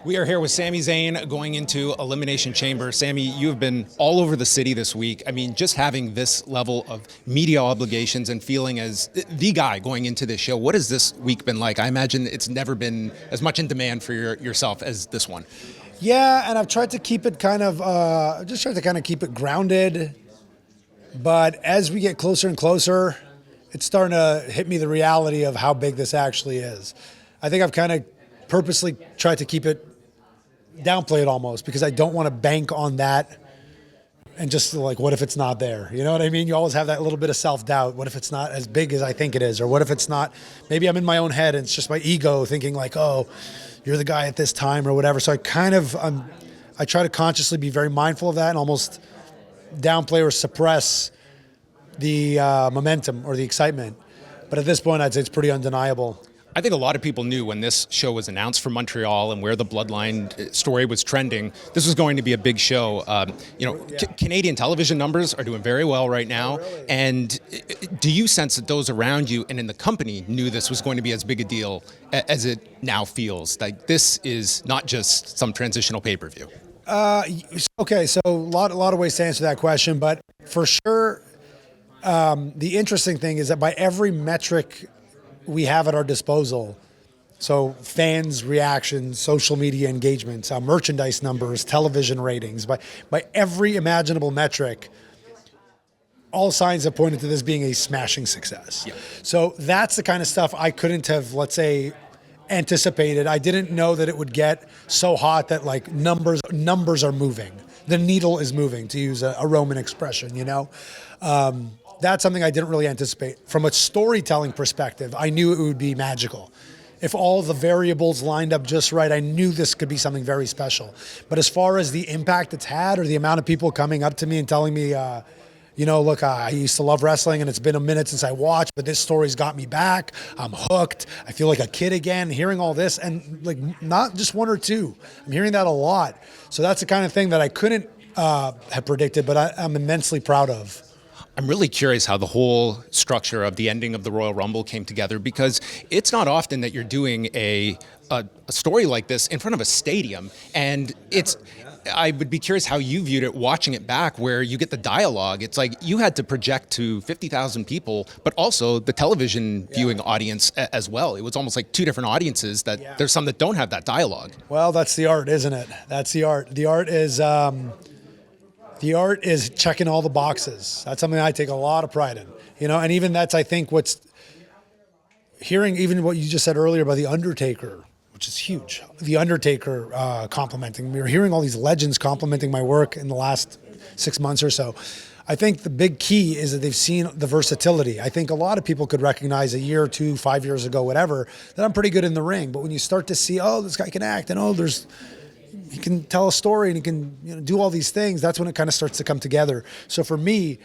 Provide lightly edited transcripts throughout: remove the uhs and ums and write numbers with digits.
We are here with Sami Zayn going into Elimination Chamber. Sami, you have been all over the city this week. I mean, just having this level of media obligations and feeling as the guy going into this show, what has this week been like? I imagine it's never been as much in demand for yourself as this one. Yeah, and I've tried to keep it keep it grounded. But as we get closer and closer, it's starting to hit me the reality of how big this actually is. I think I've kind of purposely tried to keep it downplay it almost because I don't want to bank on that and just like, what if it's not there? You know what I mean? You always have that little bit of self-doubt. What if it's not as big as I think it is? Or what if it's not, maybe I'm in my own head and it's just my ego thinking like, oh, you're the guy at this time or whatever. So I try to consciously be very mindful of that and almost downplay or suppress the momentum or the excitement. But at this point, I'd say it's pretty undeniable. I think a lot of people knew when this show was announced for Montreal and where the Bloodline story was trending, this was going to be a big show. Canadian television numbers are doing very well right now. And do you sense that those around you and in the company knew this was going to be as big a deal as it now feels? Like this is not just some transitional pay-per-view. Okay, so a lot of ways to answer that question, but for sure, the interesting thing is that by every metric we have at our disposal, so fans' reactions, social media engagements, merchandise numbers, television ratings, by every imaginable metric, all signs have pointed to this being a smashing success. Yeah. So that's the kind of stuff I couldn't have, let's say, anticipated. I didn't know that it would get so hot that like numbers are moving. The needle is moving, to use a Roman expression, you know? That's something I didn't really anticipate. From a storytelling perspective, I knew it would be magical. If all the variables lined up just right, I knew this could be something very special. But as far as the impact it's had or the amount of people coming up to me and telling me, look, I used to love wrestling and it's been a minute since I watched, but this story's got me back. I'm hooked. I feel like a kid again, hearing all this, and like not just one or two. I'm hearing that a lot. So that's the kind of thing that I couldn't have predicted, but I'm immensely proud of. I'm really curious how the whole structure of the ending of the Royal Rumble came together, because it's not often that you're doing a story like this in front of a stadium. And I would be curious how you viewed it watching it back, where you get the dialogue. It's like you had to project to 50,000 people, but also the television viewing audience as well. It was almost like two different audiences that there's some that don't have that dialogue. Well, that's the art, isn't it? That's the art. The art is checking all the boxes. That's something I take a lot of pride in, and even that's, I think, what's hearing even what you just said earlier about The Undertaker, which is huge. The Undertaker complimenting me, or hearing all these legends complimenting my work in the last 6 months or so. I think the big key is that they've seen the versatility. I think a lot of people could recognize a year or two, 5 years ago, whatever, that I'm pretty good in the ring. But when you start to see, oh, this guy can act, and he can tell a story and he can do all these things, that's when it kind of starts to come together. So for me,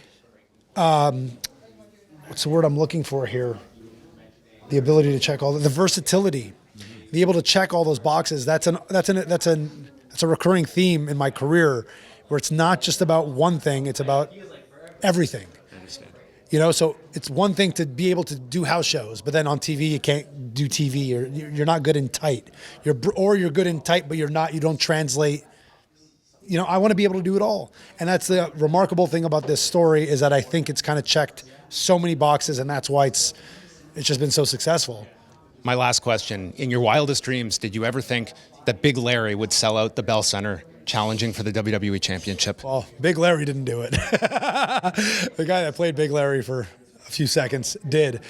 what's the word I'm looking for here? The ability to check all the versatility, be able to check all those boxes. That's a recurring theme in my career, where it's not just about one thing, it's about everything. So it's one thing to be able to do house shows, but then on TV you can't do TV, or you're not good in tight. You're good in tight, but you don't translate. I want to be able to do it all. And that's the remarkable thing about this story, is that I think it's kind of checked so many boxes, and that's why it's just been so successful. My last question, in your wildest dreams, did you ever think that Big Larry would sell out the Bell Center challenging for the WWE Championship? Well, Big Larry didn't do it. The guy that played Big Larry for a few seconds did.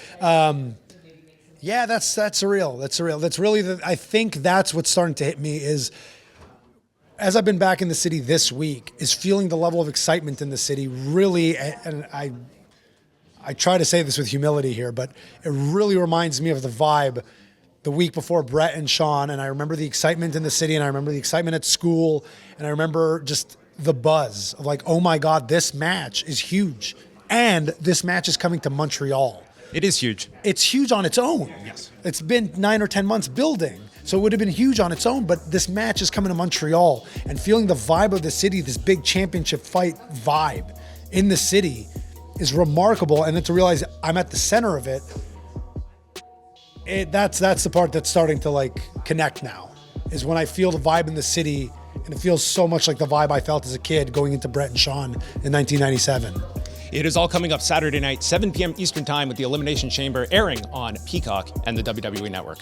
Yeah, that's surreal. That's surreal. That's really I think that's what's starting to hit me, is as I've been back in the city this week, is feeling the level of excitement in the city really, and I try to say this with humility here, but it really reminds me of the vibe the week before Bret and Shawn, and I remember the excitement in the city, and I remember the excitement at school, and I remember just the buzz of like, oh my God, this match is huge, and this match is coming to Montreal. It is huge. It's huge on its own. Yes. It's been 9 or 10 months building, so it would have been huge on its own, but this match is coming to Montreal, and feeling the vibe of the city, this big championship fight vibe in the city, is remarkable. And then to realize I'm at the center of it, that's the part that's starting to like connect now. is when I feel the vibe in the city, and it feels so much like the vibe I felt as a kid going into Bret and Shawn in 1997. It is all coming up Saturday night, 7 p.m. Eastern Time with the Elimination Chamber airing on Peacock and the WWE Network.